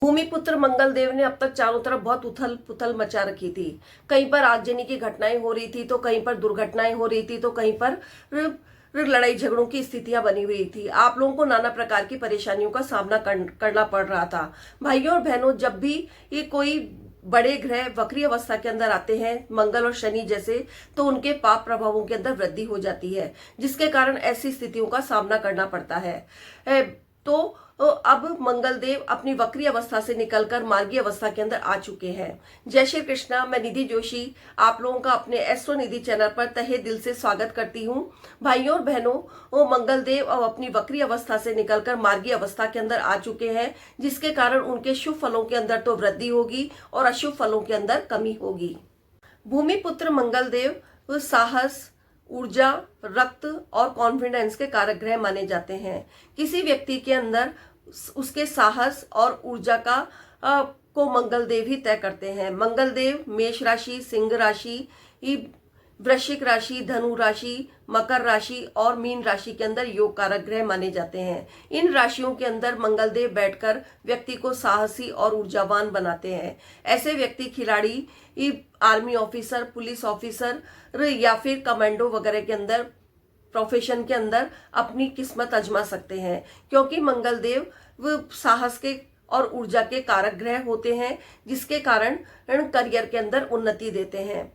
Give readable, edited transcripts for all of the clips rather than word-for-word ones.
भूमिपुत्र मंगलदेव ने अब तक चारों तरफ बहुत उथल पुथल मचा रखी थी। कहीं पर आगजनी की घटनाएं हो रही थी, तो कहीं पर दुर्घटनाएं हो रही थी, तो कहीं पर लड़ाई झगड़ों की स्थितियां बनी हुई थी। आप लोगों को नाना प्रकार की परेशानियों का सामना करना पड़ रहा था। भाइयों और बहनों, जब भी ये कोई बड़े ग्रह वक्री अवस्था के अंदर आते हैं, मंगल और शनि जैसे, तो उनके पाप प्रभावों के अंदर वृद्धि हो जाती है, जिसके कारण ऐसी स्थितियों का सामना करना पड़ता है। तो अब मंगलदेव अपनी वक्री अवस्था से निकलकर मार्गी अवस्था के अंदर आ चुके हैं। जय श्री कृष्णा। मैं निधि जोशी आप लोगों का अपने एस्ट्रो निधि चैनल पर तहे दिल से स्वागत करती हूँ। भाइयों और बहनों, वो मंगलदेव अब अपनी वक्री अवस्था से निकलकर मार्गी अवस्था के अंदर आ चुके हैं, जिसके कारण उनके शुभ फलों के अंदर तो वृद्धि होगी और अशुभ फलों के अंदर कमी होगी। भूमिपुत्र मंगलदेव साहस, ऊर्जा, रक्त और कॉन्फिडेंस के कारक ग्रह माने जाते हैं। किसी व्यक्ति के अंदर उसके साहस और ऊर्जा को मंगलदेव ही तय करते हैं। मंगलदेव मेष राशि, सिंह राशि, वृश्चिक राशि, धनु राशि, मकर राशि और मीन राशि के अंदर योग कारक ग्रह माने जाते हैं। इन राशियों के अंदर मंगलदेव बैठकर व्यक्ति को साहसी और ऊर्जावान बनाते हैं। ऐसे व्यक्ति खिलाड़ी, आर्मी ऑफिसर, पुलिस ऑफिसर या फिर कमांडो वगैरह के अंदर, प्रोफेशन के अंदर अपनी किस्मत आजमा सकते हैं, क्योंकि मंगलदेव वो साहस के और ऊर्जा के कारक ग्रह होते हैं, जिसके कारण करियर के अंदर उन्नति देते हैं।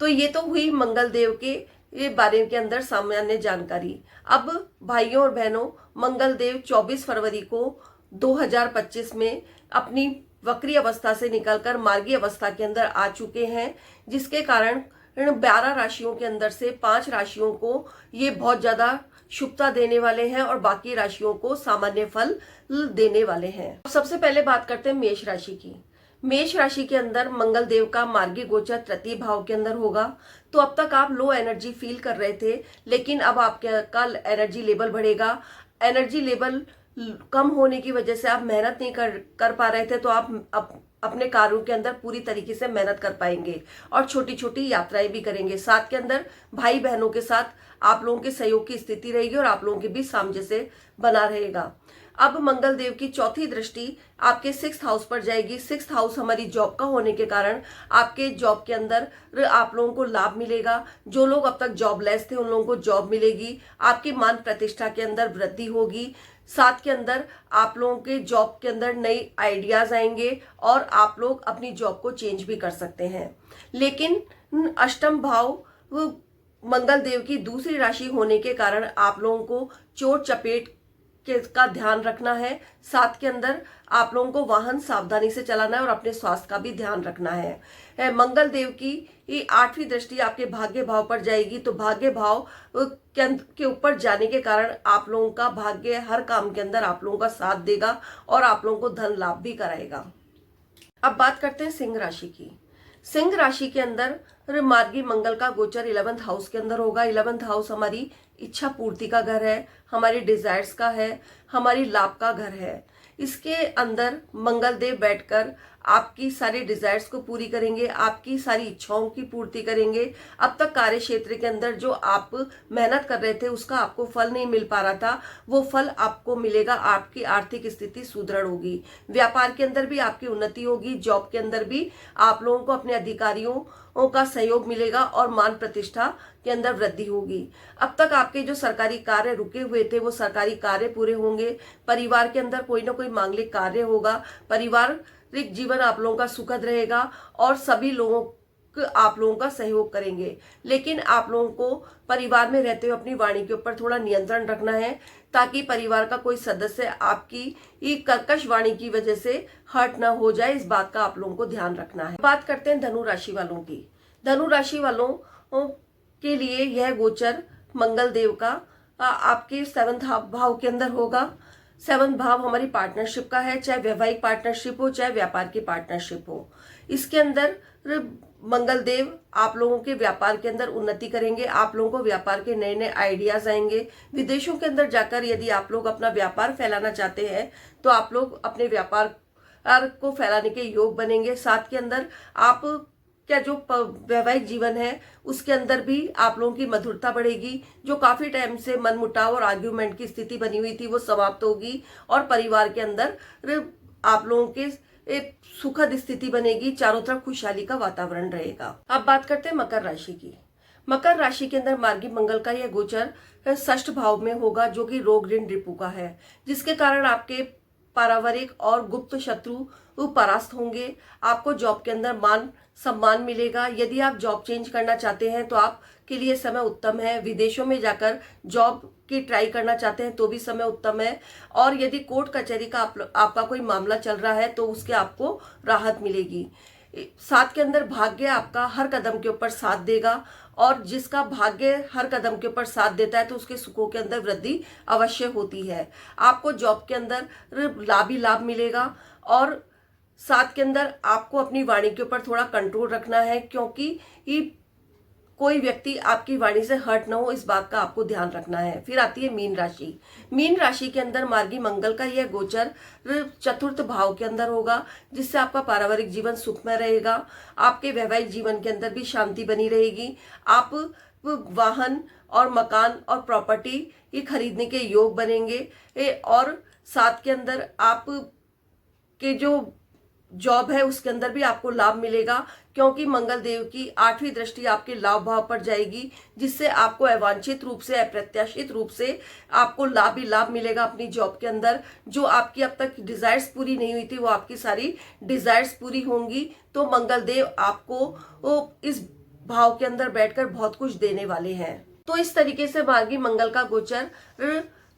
तो ये तो हुई मंगलदेव के बारे के अंदर सामान्य जानकारी। अब भाइयों और बहनों, मंगलदेव 24 फरवरी को 2025 में अपनी वक्री अवस्था से निकलकर मार्गी अवस्था के अंदर आ चुके हैं, जिसके कारण 12 राशियों के अंदर से 5 राशियों को ये बहुत ज्यादा शुभता देने वाले हैं और बाकी राशियों को सामान्य फल देने वाले हैं। सबसे पहले बात करते हैं मेष राशि की। मेष राशि के अंदर मंगलदेव का मार्गी गोचर तृतीय भाव के अंदर होगा। तो अब तक आप लो एनर्जी फील कर रहे थे, लेकिन अब आपका एनर्जी लेवल बढ़ेगा। एनर्जी लेवल कम होने की वजह से आप मेहनत नहीं कर पा रहे थे, तो आप अपने कार्यों के अंदर पूरी तरीके से मेहनत कर पाएंगे और छोटी छोटी यात्राएं भी करेंगे। साथ के अंदर भाई बहनों के साथ आप लोगों के सहयोग की स्थिति रहेगी और आप लोगों के बीच सामंजस्य बना रहेगा। अब मंगलदेव की चौथी दृष्टि आपके 6th हाउस पर जाएगी। 6th हाउस हमारी जॉब का होने के कारण आपके जॉब के अंदर आप लोगों को लाभ मिलेगा। जो लोग अब तक जॉबलेस थे, उन लोगों को जॉब मिलेगी। आपकी मान प्रतिष्ठा के अंदर वृद्धि होगी। साथ के अंदर आप लोगों के जॉब के अंदर नई आइडियाज आएंगे और आप लोग अपनी जॉब को चेंज भी कर सकते हैं। लेकिन अष्टम भाव मंगलदेव की दूसरी राशि होने के कारण आप लोगों को चोट चपेट का ध्यान रखना है। साथ के अंदर आप लोगों को वाहन सावधानी से चलाना है और अपने स्वास्थ्य का भी ध्यान रखना है। मंगलदेव की 8वीं दृष्टि आपके भाग्य भाव पर जाएगी। तो भाग्य भाव के ऊपर जाने के कारण आप लोगों का भाग्य हर काम के अंदर आप लोगों का साथ देगा और आप लोगों को धन लाभ भी कराएगा। अब बात करते हैं सिंह राशि की। सिंह राशि के अंदर मार्गी मंगल का गोचर 11th हाउस के अंदर होगा। 11th हाउस हमारी इच्छा पूर्ति का घर है, हमारी डिजायर्स का है, हमारी लाभ का घर है। इसके अंदर मंगलदेव बैठकर आपकी सारी डिजायर्स को पूरी करेंगे, आपकी सारी इच्छाओं की पूर्ति करेंगे। अब तक कार्य क्षेत्र के अंदर जो आप मेहनत कर रहे थे, उसका आपको फल नहीं मिल पा रहा था, वो फल आपको मिलेगा। आपकी आर्थिक स्थिति सुदृढ़ होगी। व्यापार के अंदर भी आपकी उन्नति होगी। जॉब के अंदर भी आप लोगों को अपने अधिकारियों का सहयोग मिलेगा और मान प्रतिष्ठा के अंदर वृद्धि होगी। अब तक आपके जो सरकारी कार्य रुके हुए थे, वो सरकारी कार्य पूरे होंगे। परिवार के अंदर कोई ना कोई मांगलिक कार्य होगा। पारिवारिक जीवन आप लोगों का सुखद रहेगा और सभी लोगों आप लोगों का सहयोग करेंगे। लेकिन आप लोगों को परिवार में रहते हुए अपनी वाणी के ऊपर थोड़ा नियंत्रण रखना है, ताकि परिवार का कोई सदस्य आपकी कर्कश वाणी की वजह से हर्ट ना हो जाए। इस बात का आप लोगों को ध्यान रखना है। बात करते हैं धनु राशि वालों की। धनु राशि वालों के लिए यह गोचर मंगलदेव का आपके 7th भाव के अंदर होगा। 7th भाव हमारी पार्टनरशिप का है, चाहे वैवाहिक पार्टनरशिप हो, चाहे व्यापार की पार्टनरशिप हो। इसके अंदर मंगलदेव आप लोगों के व्यापार के अंदर उन्नति करेंगे। आप लोगों को व्यापार के नए नए आइडियाज आएंगे। विदेशों के अंदर जाकर यदि आप लोग अपना व्यापार फैलाना चाहते हैं, तो आप लोग अपने व्यापार को फैलाने के योग बनेंगे। साथ के अंदर आप क्या जो वैवाहिक जीवन है, उसके अंदर भी आप लोगों की मधुरता बढ़ेगी। जो काफी टाइम से मनमुटाव और आर्ग्यूमेंट की स्थिति बनी हुई थी, वो समाप्त होगी और परिवार के अंदर आप लोगों के एक सुखद स्थिति बनेगी, चारों तरफ खुशहाली का वातावरण रहेगा। अब बात करते हैं मकर राशि की। मकर राशि के अंदर मार्गी मंगल का यह गोचर षष्ठ भाव में होगा, जो कि रोग ऋण रिपु का है, जिसके कारण आपके पारिवारिक और गुप्त शत्रु परास्त होंगे। आपको जॉब के अंदर मान सम्मान मिलेगा। यदि आप जॉब चेंज करना चाहते हैं तो आपके लिए समय उत्तम है। विदेशों में जाकर जॉब की ट्राई करना चाहते हैं तो भी समय उत्तम है। और यदि कोर्ट कचहरी का आपका कोई मामला चल रहा है तो उसके आपको राहत मिलेगी। साथ के अंदर भाग्य आपका हर कदम के ऊपर साथ देगा, और जिसका भाग्य हर कदम के ऊपर साथ देता है तो उसके सुखों के अंदर वृद्धि अवश्य होती है। आपको जॉब के अंदर लाभ ही लाभ मिलेगा। और साथ के अंदर आपको अपनी वाणी के ऊपर थोड़ा कंट्रोल रखना है, क्योंकि कोई व्यक्ति आपकी वाणी से हर्ट ना हो, इस बात का आपको ध्यान रखना है। फिर आती है मीन राशि। मीन राशि के अंदर मार्गी मंगल का यह गोचर चतुर्थ भाव के अंदर होगा, जिससे आपका पारिवारिक जीवन सुखमय रहेगा। आपके वैवाहिक जीवन के अंदर भी शांति बनी रहेगी। आप वाहन और मकान और प्रॉपर्टी ये खरीदने के योग बनेंगे। और साथ के अंदर आप के जो जॉब है उसके अंदर भी आपको लाभ मिलेगा, क्योंकि मंगल देव की 8वीं दृष्टि आपके लाभ भाव पर जाएगी, जिससे आपको अवांछित रूप से, अप्रत्याशित रूप से आपको लाभ ही लाभ मिलेगा अपनी जॉब के अंदर। जो आपकी अब तक डिजायर्स पूरी नहीं हुई थी वो आपकी सारी डिजायर्स पूरी होंगी। तो मंगल देव आपको इस भाव के अंदर बैठकर बहुत कुछ देने वाले हैं। तो इस तरीके से मार्गी मंगल का गोचर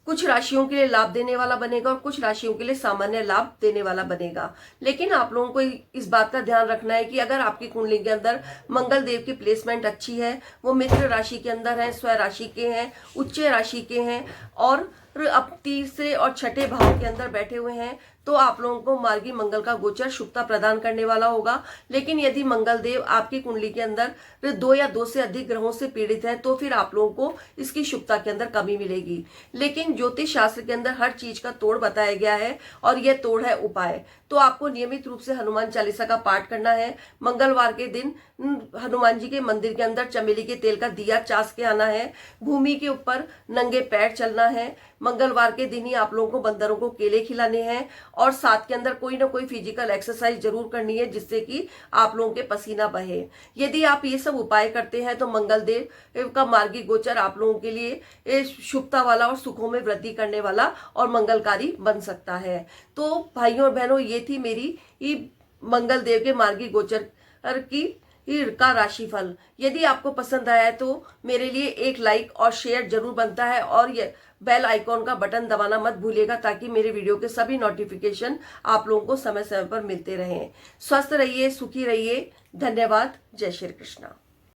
कुछ राशियों के लिए लाभ देने वाला बनेगा और कुछ राशियों के लिए सामान्य लाभ देने वाला बनेगा। लेकिन आप लोगों को इस बात का ध्यान रखना है कि अगर आपकी कुंडली के अंदर मंगल देव की प्लेसमेंट अच्छी है, वो मित्र राशि के अंदर है, स्व राशि के हैं, उच्च राशि के हैं और अब तीसरे और छठे भाव के अंदर बैठे हुए हैं, तो आप लोगों को मार्गी मंगल का गोचर शुभता प्रदान करने वाला होगा। लेकिन यदि मंगल देव आपकी कुंडली के अंदर 2 या 2 से अधिक ग्रहों से पीड़ित है तो फिर आप लोगों को इसकी शुभता के अंदर कमी मिलेगी। लेकिन ज्योतिष शास्त्र के अंदर हर चीज का तोड़ बताया गया है, और यह तोड़ है उपाय। तो आपको नियमित रूप से हनुमान चालीसा का पाठ करना है। मंगलवार के दिन हनुमान जी के मंदिर के अंदर चमेली के तेल का दिया चास के आना है। भूमि के ऊपर नंगे पैर चलना है। मंगलवार के दिन ही आप लोगों को बंदरों को केले खिलाने हैं, और साथ के अंदर कोई ना कोई फिजिकल एक्सरसाइज जरूर करनी है, जिससे कि आप लोगों के पसीना बहे। यदि आप ये सब उपाय करते हैं तो मंगल देव का मार्गी गोचर आप लोगों के लिए शुभता वाला और सुखों में वृद्धि करने वाला और मंगलकारी बन सकता है। तो भाइयों और बहनों, ये थी मेरी मंगल देव के मार्गी गोचर का राशिफल। यदि आपको पसंद आया है तो मेरे लिए एक लाइक और शेयर जरूर बनता है, और ये बेल आइकॉन का बटन दबाना मत भूलिएगा, ताकि मेरे वीडियो के सभी नोटिफिकेशन आप लोगों को समय समय पर मिलते रहें। स्वस्थ रहिए, सुखी रहिए। धन्यवाद। जय श्री कृष्णा।